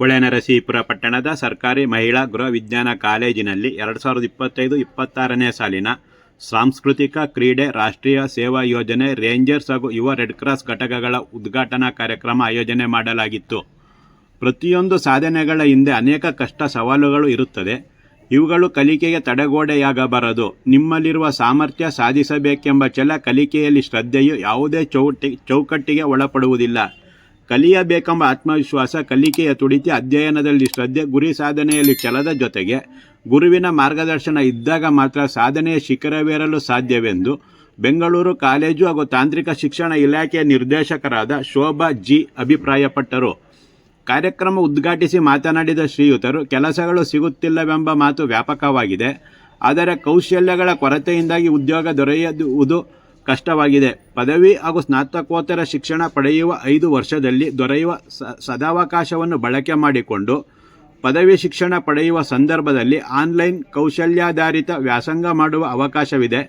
ಹೊಳೆನರಸೀಪುರ ಪಟ್ಟಣದ ಸರ್ಕಾರಿ ಮಹಿಳಾ ಗೃಹ ವಿಜ್ಞಾನ ಕಾಲೇಜಿನಲ್ಲಿ 2025-26ನೇ ಸಾಲಿನ ಸಾಂಸ್ಕೃತಿಕ ಕ್ರೀಡೆ, ರಾಷ್ಟ್ರೀಯ ಸೇವಾ ಯೋಜನೆ, ರೇಂಜರ್ಸ್ ಹಾಗೂ ಯುವ ರೆಡ್ ಕ್ರಾಸ್ ಘಟಕಗಳ ಉದ್ಘಾಟನಾ ಕಾರ್ಯಕ್ರಮ ಆಯೋಜನೆ ಮಾಡಲಾಗಿತ್ತು. ಪ್ರತಿಯೊಂದು ಸಾಧನೆಗಳ ಹಿಂದೆ ಅನೇಕ ಕಷ್ಟ ಸವಾಲುಗಳು ಇರುತ್ತದೆ. ಇವುಗಳು ಕಲಿಕೆಗೆ ತಡೆಗೋಡೆಯಾಗಬಾರದು. ನಿಮ್ಮಲ್ಲಿರುವ ಸಾಮರ್ಥ್ಯ ಸಾಧಿಸಬೇಕೆಂಬ ಛಲ, ಕಲಿಕೆಯಲ್ಲಿ ಶ್ರದ್ಧೆಯು ಯಾವುದೇ ಚೌಕಟ್ಟಿಗೆ ಒಳಪಡುವುದಿಲ್ಲ. ಕಲಿಯಬೇಕೆಂಬ ಆತ್ಮವಿಶ್ವಾಸ, ಕಲಿಕೆಯ ತುಡಿತ, ಅಧ್ಯಯನದಲ್ಲಿ ಶ್ರದ್ಧೆ, ಗುರಿ ಸಾಧನೆಯಲ್ಲಿ ಛಲದ ಜೊತೆಗೆ ಗುರುವಿನ ಮಾರ್ಗದರ್ಶನ ಇದ್ದಾಗ ಮಾತ್ರ ಸಾಧನೆಯ ಶಿಖರವೇರಲು ಸಾಧ್ಯವೆಂದು ಬೆಂಗಳೂರು ಕಾಲೇಜು ಹಾಗೂ ತಾಂತ್ರಿಕ ಶಿಕ್ಷಣ ಇಲಾಖೆಯ ನಿರ್ದೇಶಕರಾದ ಶೋಭಾ ಜಿ ಅಭಿಪ್ರಾಯಪಟ್ಟರು. ಕಾರ್ಯಕ್ರಮ ಉದ್ಘಾಟಿಸಿ ಮಾತನಾಡಿದ ಶ್ರೀಯುತರು, ಕೆಲಸಗಳು ಸಿಗುತ್ತಿಲ್ಲವೆಂಬ ಮಾತು ವ್ಯಾಪಕವಾಗಿದೆ. ಆದರೆ ಕೌಶಲ್ಯಗಳ ಕೊರತೆಯಿಂದಾಗಿ ಉದ್ಯೋಗ ದೊರೆಯುವುದು ಕಷ್ಟವಾಗಿದೆ. ಪದವಿ ಹಾಗೂ ಸ್ನಾತಕೋತ್ತರ ಶಿಕ್ಷಣ ಪಡೆಯುವ 5 ವರ್ಷದಲ್ಲಿ ದೊರೆಯುವ ಸದಾವಕಾಶವನ್ನು ಬಳಕೆ ಮಾಡಿಕೊಂಡು ಪದವಿ ಶಿಕ್ಷಣ ಪಡೆಯುವ ಸಂದರ್ಭದಲ್ಲಿ ಆನ್ಲೈನ್ ಕೌಶಲ್ಯಾಧಾರಿತ ವ್ಯಾಸಂಗ ಮಾಡುವ ಅವಕಾಶವಿದೆ.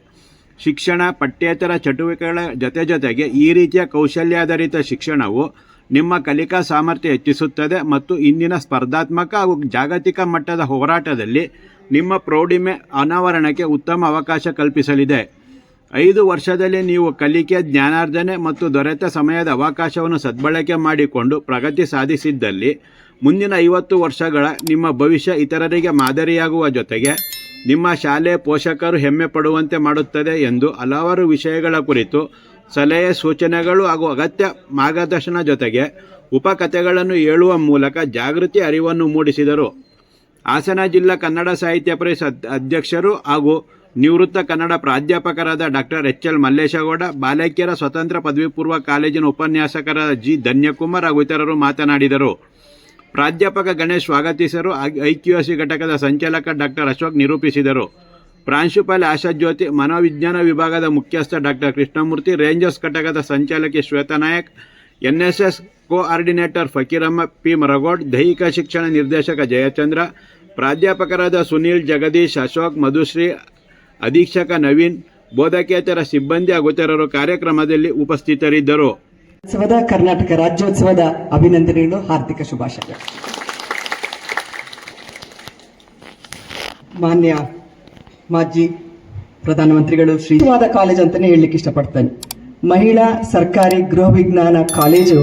ಶಿಕ್ಷಣ, ಪಠ್ಯೇತರ ಚಟುವಟಿಕೆಗಳ ಜೊತೆಗೆ ಈ ರೀತಿಯ ಕೌಶಲ್ಯಾಧಾರಿತ ಶಿಕ್ಷಣವು ನಿಮ್ಮ ಕಲಿಕಾ ಸಾಮರ್ಥ್ಯ ಹೆಚ್ಚಿಸುತ್ತದೆ ಮತ್ತು ಇಂದಿನ ಸ್ಪರ್ಧಾತ್ಮಕ ಹಾಗೂ ಜಾಗತಿಕ ಮಟ್ಟದ ಹೋರಾಟದಲ್ಲಿ ನಿಮ್ಮ ಪ್ರೌಢಿಮೆ ಅನಾವರಣಕ್ಕೆ ಉತ್ತಮ ಅವಕಾಶ ಕಲ್ಪಿಸಲಿದೆ. 5 ವರ್ಷದಲ್ಲಿ ನೀವು ಕಲಿಕೆ, ಜ್ಞಾನಾರ್ಜನೆ ಮತ್ತು ದೊರೆತ ಸಮಯದ ಅವಕಾಶವನ್ನು ಸದ್ಬಳಕೆ ಮಾಡಿಕೊಂಡು ಪ್ರಗತಿ ಸಾಧಿಸಿದ್ದಲ್ಲಿ ಮುಂದಿನ 50 ವರ್ಷಗಳ ನಿಮ್ಮ ಭವಿಷ್ಯ ಇತರರಿಗೆ ಮಾದರಿಯಾಗುವ ಜೊತೆಗೆ ನಿಮ್ಮ ಶಾಲೆ ಪೋಷಕರು ಹೆಮ್ಮೆ ಪಡುವಂತೆ ಮಾಡುತ್ತದೆ ಎಂದು ಹಲವಾರು ವಿಷಯಗಳ ಕುರಿತು ಸಲಹೆ, ಸೂಚನೆಗಳು ಹಾಗೂ ಅಗತ್ಯ ಮಾರ್ಗದರ್ಶನ ಜೊತೆಗೆ ಉಪಕಥೆಗಳನ್ನು ಹೇಳುವ ಮೂಲಕ ಜಾಗೃತಿ ಅರಿವನ್ನು ಮೂಡಿಸಿದರು. ಹಾಸನ ಜಿಲ್ಲಾ ಕನ್ನಡ ಸಾಹಿತ್ಯ ಪರಿಷತ್ ಅಧ್ಯಕ್ಷರು ಹಾಗೂ ನಿವೃತ್ತ ಕನ್ನಡ ಪ್ರಾಧ್ಯಾಪಕರಾದ ಡಾಕ್ಟರ್ ಎಚ್.ಎಲ್. ಮಲ್ಲೇಶಗೌಡ, ಬಾಲಕಿಯರ ಸ್ವತಂತ್ರ ಪದವಿ ಪೂರ್ವ ಕಾಲೇಜಿನ ಉಪನ್ಯಾಸಕರಾದ ಜಿ. ಧನ್ಯಕುಮಾರ್ ಹಾಗೂ ಇತರರು ಮಾತನಾಡಿದರು. ಪ್ರಾಧ್ಯಾಪಕ ಗಣೇಶ್ ಸ್ವಾಗತಿಸಿದರು. ಐಕ್ಯೂಎಸ್ಸಿ ಘಟಕದ ಸಂಚಾಲಕ ಡಾಕ್ಟರ್ ಅಶೋಕ್ ನಿರೂಪಿಸಿದರು. ಪ್ರಾಂಶುಪಾಲೆ ಆಶಾಜ್ಯೋತಿ, ಮನೋವಿಜ್ಞಾನ ವಿಭಾಗದ ಮುಖ್ಯಸ್ಥ ಡಾಕ್ಟರ್ ಕೃಷ್ಣಮೂರ್ತಿ, ರೇಂಜರ್ಸ್ ಘಟಕದ ಸಂಚಾಲಕಿ Shweta Nayak, NSS coordinator Fakiramma P. Maragod, ದೈಹಿಕ ಶಿಕ್ಷಣ ನಿರ್ದೇಶಕ ಜಯಚಂದ್ರ, ಪ್ರಾಧ್ಯಾಪಕರಾದ ಸುನೀಲ್, ಜಗದೀಶ್, ಅಶೋಕ್, ಮಧುಶ್ರೀ, ಅಧೀಕ್ಷಕ ನವೀನ್, ಬೋಧಕೇತರ ಸಿಬ್ಬಂದಿ ಹಾಗೂ ಇತರರು ಕಾರ್ಯಕ್ರಮದಲ್ಲಿ ಉಪಸ್ಥಿತರಿದ್ದರು. ಕರ್ನಾಟಕ ರಾಜ್ಯೋತ್ಸವದ ಅಭಿನಂದನೆಗಳು, ಹಾರ್ದಿಕ ಶುಭಾಶಯಗಳು. ಮಾನ್ಯ ಮಾಜಿ ಪ್ರಧಾನಮಂತ್ರಿಗಳು, ಶ್ರೀವಾದ ಕಾಲೇಜು ಅಂತಾನೆ ಹೇಳಲಿಕ್ಕೆ ಇಷ್ಟಪಡ್ತೇನೆ. ಮಹಿಳಾ ಸರ್ಕಾರಿ ಗೃಹ ವಿಜ್ಞಾನ ಕಾಲೇಜು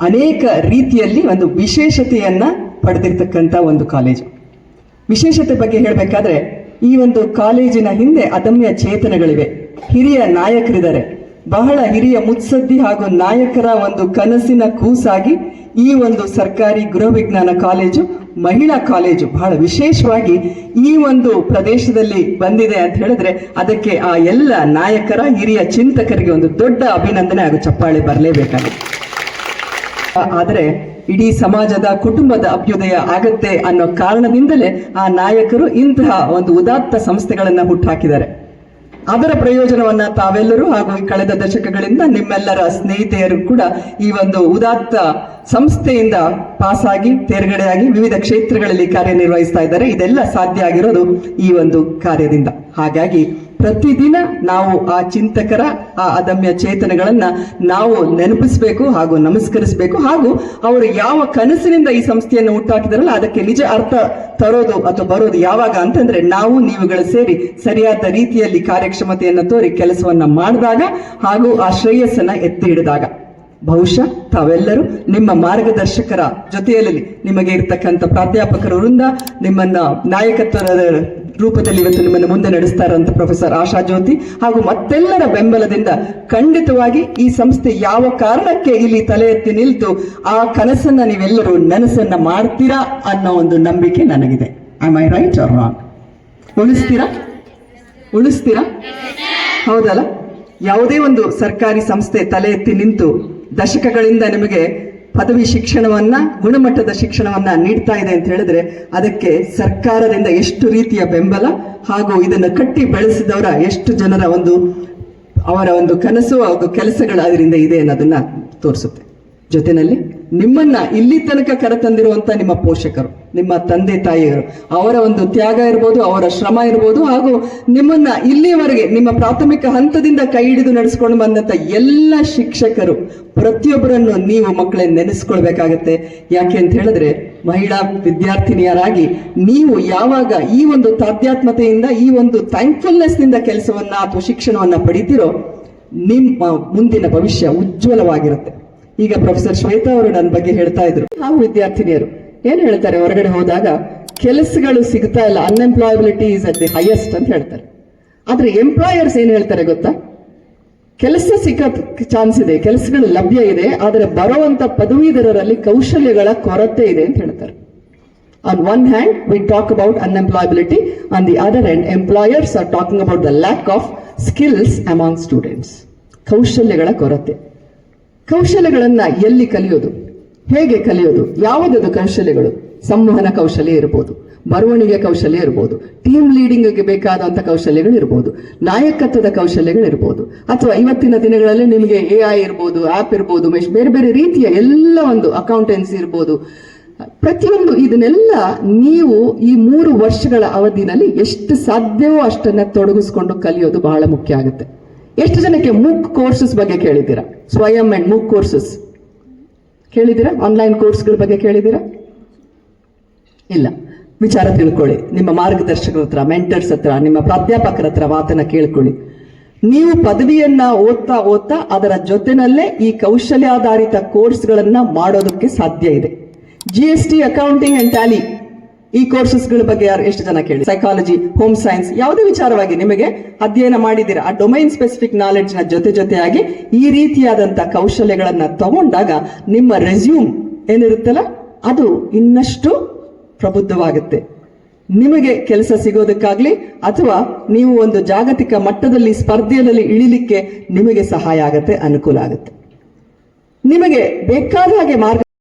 ಅನೇಕ ರೀತಿಯಲ್ಲಿ ಒಂದು ವಿಶೇಷತೆಯನ್ನ ಪಡೆದಿರ್ತಕ್ಕಂಥ ಒಂದು ಕಾಲೇಜು. ವಿಶೇಷತೆ ಬಗ್ಗೆ ಹೇಳಬೇಕಾದ್ರೆ, ಈ ಒಂದು ಕಾಲೇಜಿನ ಹಿಂದೆ ಅದಮ್ಯ ಚೇತನಗಳಿವೆ, ಹಿರಿಯ ನಾಯಕರಿದ್ದಾರೆ. ಬಹಳ ಹಿರಿಯ ಮುತ್ಸದ್ದಿ ಹಾಗೂ ನಾಯಕರ ಒಂದು ಕನಸಿನ ಕೂಸಾಗಿ ಈ ಒಂದು ಸರ್ಕಾರಿ ಗೃಹ ವಿಜ್ಞಾನ ಕಾಲೇಜು ಮಹಿಳಾ ಕಾಲೇಜು ಬಹಳ ವಿಶೇಷವಾಗಿ ಈ ಒಂದು ಪ್ರದೇಶದಲ್ಲಿ ಬಂದಿದೆ ಅಂತ ಹೇಳಿದ್ರೆ ಅದಕ್ಕೆ ಆ ಎಲ್ಲ ನಾಯಕರ, ಹಿರಿಯ ಚಿಂತಕರಿಗೆ ಒಂದು ದೊಡ್ಡ ಅಭಿನಂದನೆ ಹಾಗೂ ಚಪ್ಪಾಳೆ ಬರಲೇಬೇಕಾಗಿದೆ. ಆದರೆ ಇಡೀ ಸಮಾಜದ, ಕುಟುಂಬದ ಅಭ್ಯುದಯ ಆಗತ್ತೆ ಅನ್ನೋ ಕಾರಣದಿಂದಲೇ ಆ ನಾಯಕರು ಇಂತಹ ಒಂದು ಉದಾತ್ತ ಸಂಸ್ಥೆಗಳನ್ನ ಹುಟ್ಟುಹಾಕಿದ್ದಾರೆ. ಅದರ ಪ್ರಯೋಜನವನ್ನ ತಾವೆಲ್ಲರೂ ಹಾಗೂ ಕಳೆದ ದಶಕಗಳಿಂದ ನಿಮ್ಮೆಲ್ಲರ ಸ್ನೇಹಿತೆಯರು ಕೂಡ ಈ ಒಂದು ಉದಾತ್ತ ಸಂಸ್ಥೆಯಿಂದ ಪಾಸಾಗಿ ತೇರ್ಗಡೆಯಾಗಿ ವಿವಿಧ ಕ್ಷೇತ್ರಗಳಲ್ಲಿ ಕಾರ್ಯನಿರ್ವಹಿಸ್ತಾ ಇದ್ದಾರೆ. ಇದೆಲ್ಲ ಸಾಧ್ಯ ಆಗಿರೋದು ಈ ಒಂದು ಕಾರ್ಯದಿಂದ. ಹಾಗಾಗಿ ಪ್ರತಿದಿನ ನಾವು ಆ ಚಿಂತಕರ, ಆ ಅದಮ್ಯ ಚೇತನಗಳನ್ನ ನಾವು ನೆನಪಿಸಬೇಕು ಹಾಗೂ ನಮಸ್ಕರಿಸಬೇಕು. ಹಾಗೂ ಅವರು ಯಾವ ಕನಸಿನಿಂದ ಈ ಸಂಸ್ಥೆಯನ್ನು ಹುಟ್ಟಾಕಿದಾರಲ್ಲ ಅದಕ್ಕೆ ನಿಜ ಅರ್ಥ ತರೋದು ಅಥವಾ ಬರೋದು ಯಾವಾಗ ಅಂತಂದ್ರೆ, ನಾವು ನೀವುಗಳು ಸೇರಿ ಸರಿಯಾದ ರೀತಿಯಲ್ಲಿ ಕಾರ್ಯಕ್ಷಮತೆಯನ್ನು ತೋರಿ ಕೆಲಸವನ್ನ ಮಾಡಿದಾಗ ಹಾಗೂ ಆ ಶ್ರೇಯಸ್ಸನ್ನ ಎತ್ತಿ ಹಿಡಿದಾಗ ಬಹುಶಃ ತಾವೆಲ್ಲರೂ ನಿಮ್ಮ ಮಾರ್ಗದರ್ಶಕರ ಜೊತೆಯಲ್ಲಿ ನಿಮಗೆ ಇರ್ತಕ್ಕಂಥ ಪ್ರಾಧ್ಯಾಪಕರ ವೃಂದ ನಿಮ್ಮನ್ನ ನಾಯಕತ್ವದ ರೂಪದಲ್ಲಿ ಇವತ್ತು ನಿಮ್ಮನ್ನು ಮುಂದೆ ನಡೆಸ್ತಾ ಇರುವಂತ ಪ್ರೊಫೆಸರ್ ಆಶಾ ಜ್ಯೋತಿ ಹಾಗೂ ಮತ್ತೆಲ್ಲರ ಬೆಂಬಲದಿಂದ ಖಂಡಿತವಾಗಿ ಈ ಸಂಸ್ಥೆ ಯಾವ ಕಾರಣಕ್ಕೆ ಇಲ್ಲಿ ತಲೆ ಎತ್ತಿ ನಿಲ್ತು ಆ ಕನಸನ್ನ ನೀವೆಲ್ಲರೂ ನನಸನ್ನ ಮಾಡ್ತೀರಾ ಅನ್ನೋ ಒಂದು ನಂಬಿಕೆ ನನಗಿದೆ. Am I right or wrong? ಉಳಿಸ್ತೀರಾ? ಹೌದಲ್ಲ? ಯಾವುದೇ ಒಂದು ಸರ್ಕಾರಿ ಸಂಸ್ಥೆ ತಲೆ ಎತ್ತಿ ನಿಂತು ದಶಕಗಳಿಂದ ನಿಮಗೆ ಪದವಿ ಶಿಕ್ಷಣವನ್ನ, ಗುಣಮಟ್ಟದ ಶಿಕ್ಷಣವನ್ನ ನೀಡ್ತಾ ಇದೆ ಅಂತ ಹೇಳಿದ್ರೆ ಅದಕ್ಕೆ ಸರ್ಕಾರದಿಂದ ಎಷ್ಟು ರೀತಿಯ ಬೆಂಬಲ ಹಾಗೂ ಇದನ್ನು ಕಟ್ಟಿ ಬೆಳೆಸಿದವರ ಎಷ್ಟು ಜನರ ಅವರ ಒಂದು ಕನಸು ಹಾಗೂ ಕೆಲಸಗಳು ಅದರಿಂದ ಇದೆ ಅನ್ನೋದನ್ನ ತೋರಿಸುತ್ತೆ. ಜೊತೆಯಲ್ಲಿ ನಿಮ್ಮನ್ನ ಇಲ್ಲಿ ತನಕ ಕರೆತಂದಿರುವಂತ ನಿಮ್ಮ ಪೋಷಕರು, ನಿಮ್ಮ ತಂದೆ ತಾಯಿಯರು, ಅವರ ಒಂದು ತ್ಯಾಗ ಇರ್ಬೋದು, ಅವರ ಶ್ರಮ ಇರ್ಬೋದು, ಹಾಗೂ ನಿಮ್ಮನ್ನ ಇಲ್ಲಿಯವರೆಗೆ ನಿಮ್ಮ ಪ್ರಾಥಮಿಕ ಹಂತದಿಂದ ಕೈ ಹಿಡಿದು ನಡೆಸ್ಕೊಂಡು ಬಂದಂತ ಎಲ್ಲ ಶಿಕ್ಷಕರು ಪ್ರತಿಯೊಬ್ಬರನ್ನು ನೀವು ಮಕ್ಕಳೇ ನೆನೆಸ್ಕೊಳ್ಬೇಕಾಗತ್ತೆ. ಯಾಕೆ ಅಂತ ಹೇಳಿದ್ರೆ ಮಹಿಳಾ ವಿದ್ಯಾರ್ಥಿನಿಯರಾಗಿ ನೀವು ಯಾವಾಗ ಈ ಒಂದು ತಾಧ್ಯಾತ್ಮತೆಯಿಂದ, ಈ ಒಂದು ಥ್ಯಾಂಕ್ಫುಲ್ನೆಸ್ ನಿಂದ ಕೆಲಸವನ್ನ ಅಥವಾ ಶಿಕ್ಷಣವನ್ನ ಪಡಿತೀರೋ ನಿಮ್ಮ ಮುಂದಿನ ಭವಿಷ್ಯ ಉಜ್ವಲವಾಗಿರುತ್ತೆ. ಈಗ ಪ್ರೊಫೆಸರ್ ಶ್ವೇತಾ ಅವರು ನನ್ನ ಬಗ್ಗೆ ಹೇಳ್ತಾ ಇದ್ರು, ನಾವು ವಿದ್ಯಾರ್ಥಿನಿಯರು ಏನ್ ಹೇಳ್ತಾರೆ, ಹೊರಗಡೆ ಹೋದಾಗ ಕೆಲಸಗಳು ಸಿಗ್ತಾ ಇಲ್ಲ, ಅನ್ಎಂಪ್ಲಾಯಬಿಲಿಟಿ ಇಸ್ ಅಟ್ ದಿ ಹೈಯೆಸ್ಟ್ ಅಂತ ಹೇಳ್ತಾರೆ. ಆದ್ರೆ ಎಂಪ್ಲಾಯರ್ಸ್ ಏನ್ ಹೇಳ್ತಾರೆ ಗೊತ್ತಾ, ಕೆಲಸ ಸಿಕ್ಕ ಚಾನ್ಸ್ ಇದೆ, ಕೆಲಸಗಳು ಲಭ್ಯ ಇದೆ, ಆದರೆ ಬರುವಂತ ಪದವೀಧರರಲ್ಲಿ ಕೌಶಲ್ಯಗಳ ಕೊರತೆ ಇದೆ ಅಂತ ಹೇಳ್ತಾರೆ. On one hand, we talk about unemployability. On the other hand, employers are talking about the lack of skills among students. ಕೌಶಲ್ಯಗಳ ಕೊರತೆ. ಕೌಶಲ್ಯಗಳನ್ನ ಎಲ್ಲಿ ಕಲಿಯೋದು, ಹೇಗೆ ಕಲಿಯೋದು, ಯಾವುದದು ಕೌಶಲ್ಯಗಳು? ಸಂವಹನ ಕೌಶಲ್ಯ ಇರ್ಬೋದು, ಬರವಣಿಗೆ ಕೌಶಲ್ಯ ಇರ್ಬೋದು, ಟೀಮ್ ಲೀಡಿಂಗ್ಗೆ ಬೇಕಾದಂತ ಕೌಶಲ್ಯಗಳು ಇರ್ಬೋದು, ನಾಯಕತ್ವದ ಕೌಶಲ್ಯಗಳು ಇರ್ಬೋದು, ಅಥವಾ ಇವತ್ತಿನ ದಿನಗಳಲ್ಲಿ ನಿಮಗೆ AI ಇರ್ಬೋದು, ಆಪ್ ಇರ್ಬೋದು, ಬೇರೆ ಬೇರೆ ರೀತಿಯ ಎಲ್ಲ ಒಂದು ಅಕೌಂಟೆನ್ಸಿ ಇರ್ಬೋದು. ಪ್ರತಿಯೊಂದು ಇದನ್ನೆಲ್ಲ ನೀವು ಈ 3 ವರ್ಷಗಳ ಅವಧಿನಲ್ಲಿ ಎಷ್ಟು ಸಾಧ್ಯವೋ ಅಷ್ಟನ್ನ ತೊಡಗಿಸ್ಕೊಂಡು ಕಲಿಯೋದು ಬಹಳ ಮುಖ್ಯ ಆಗುತ್ತೆ. ಎಷ್ಟು ಜನಕ್ಕೆ ಮೂಕ್ ಕೋರ್ಸಸ್ ಬಗ್ಗೆ ಕೇಳಿದ್ದೀರಾ? ಸ್ವಯಂ ಅಂಡ್ ಮೂಕ್ ಕೋರ್ಸಸ್ ಕೇಳಿದ್ದೀರಾ? ಆನ್ಲೈನ್ ಕೋರ್ಸ್ಗಳ ಬಗ್ಗೆ ಕೇಳಿದ್ದೀರಾ? ಇಲ್ಲ. ವಿಚಾರ ತಿಳ್ಕೊಳ್ಳಿ, ನಿಮ್ಮ ಮಾರ್ಗದರ್ಶಕರ ಹತ್ರ, ಮೆಂಟರ್ಸ್ ಹತ್ರ, ನಿಮ್ಮ ಪ್ರಾಧ್ಯಾಪಕರ ಹತ್ರ ಮಾತನ್ನ ಕೇಳ್ಕೊಳ್ಳಿ. ನೀವು ಪದವಿಯನ್ನ ಓದ್ತಾ ಓದ್ತಾ ಅದರ ಜೊತೆನಲ್ಲೇ ಈ ಕೌಶಲ್ಯಾಧಾರಿತ ಕೋರ್ಸ್ಗಳನ್ನ ಮಾಡೋದಕ್ಕೆ ಸಾಧ್ಯ ಇದೆ. GST, ಅಕೌಂಟಿಂಗ್ ಅಂಡ್ ಟ್ಯಾಲಿ, ಈ ಕೋರ್ಸಸ್ಗಳ ಬಗ್ಗೆ ಎಷ್ಟು ಜನ ಕೇಳಿ? ಸೈಕಾಲಜಿ, ಹೋಮ್ ಸೈನ್ಸ್, ಯಾವುದೇ ವಿಚಾರವಾಗಿ ನಿಮಗೆ ಅಧ್ಯಯನ ಮಾಡಿದ್ದೀರಾ, ಆ ಡೊಮೈನ್ ಸ್ಪೆಸಿಫಿಕ್ ನಾಲೆಡ್ಜ್ ನ ಜೊತೆಯಾಗಿ ಈ ರೀತಿಯಾದಂತ ಕೌಶಲ್ಯಗಳನ್ನ ತಗೊಂಡಾಗ ನಿಮ್ಮ ರೆಸ್ಯೂಮ್ ಏನಿರುತ್ತಲ್ಲ ಅದು ಇನ್ನಷ್ಟು ಪ್ರಬುದ್ಧವಾಗುತ್ತೆ. ನಿಮಗೆ ಕೆಲಸ ಸಿಗೋದಕ್ಕಾಗ್ಲಿ ಅಥವಾ ನೀವು ಒಂದು ಜಾಗತಿಕ ಮಟ್ಟದಲ್ಲಿ ಸ್ಪರ್ಧೆಯಲ್ಲಿ ಇಳಿಲಿಕ್ಕೆ ನಿಮಗೆ ಸಹಾಯ ಆಗತ್ತೆ, ಅನುಕೂಲ ಆಗುತ್ತೆ. ನಿಮಗೆ ಬೇಕಾದ ಹಾಗೆ ಮಾರ್ಗ